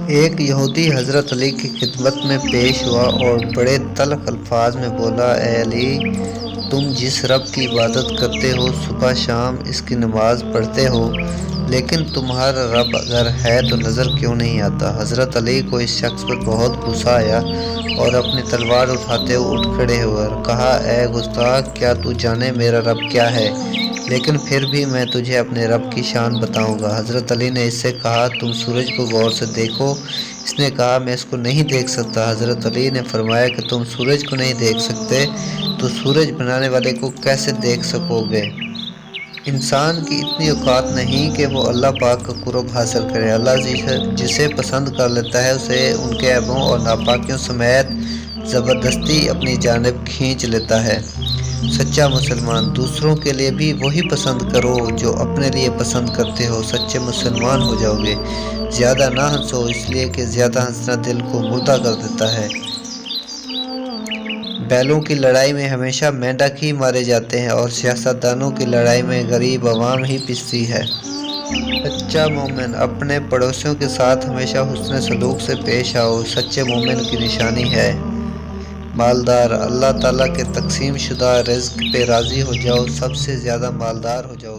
ایک یہودی حضرت علی کی خدمت میں پیش ہوا اور بڑے تلخ الفاظ میں بولا، اے علی، تم جس رب کی عبادت کرتے ہو، صبح شام اس کی نماز پڑھتے ہو، لیکن تمہارا رب اگر ہے تو نظر کیوں نہیں آتا؟ حضرت علی کو اس شخص پر بہت غصہ آیا اور اپنی تلوار اٹھاتے ہوئے اٹھ کھڑے ہوئے اور کہا، اے گستاخ، کیا تو جانے میرا رب کیا ہے؟ لیکن پھر بھی میں تجھے اپنے رب کی شان بتاؤں گا۔ حضرت علی نے اس سے کہا، تم سورج کو غور سے دیکھو۔ اس نے کہا، میں اس کو نہیں دیکھ سکتا۔ حضرت علی نے فرمایا کہ تم سورج کو نہیں دیکھ سکتے تو سورج بنانے والے کو کیسے دیکھ سکو گے؟ انسان کی اتنی اوقات نہیں کہ وہ اللہ پاک کا قرب حاصل کرے۔ اللہ جسے پسند کر لیتا ہے اسے ان کے عیبوں اور ناپاکیوں سمیت زبردستی اپنی جانب کھینچ لیتا ہے۔ سچا مسلمان، دوسروں کے لیے بھی وہی پسند کرو جو اپنے لیے پسند کرتے ہو، سچے مسلمان ہو جاؤ گے۔ زیادہ نہ ہنسو، اس لیے کہ زیادہ ہنسنا دل کو مردہ کر دیتا ہے۔ بیلوں کی لڑائی میں ہمیشہ مینڈک ہی مارے جاتے ہیں اور سیاستدانوں کی لڑائی میں غریب عوام ہی پستی ہے۔ سچا مومن اپنے پڑوسیوں کے ساتھ ہمیشہ حسن سلوک سے پیش آؤ، سچے مومن کی نشانی ہے۔ مالدار، اللہ تعالیٰ کے تقسیم شدہ رزق پہ راضی ہو جاؤ، سب سے زیادہ مالدار ہو جاؤ۔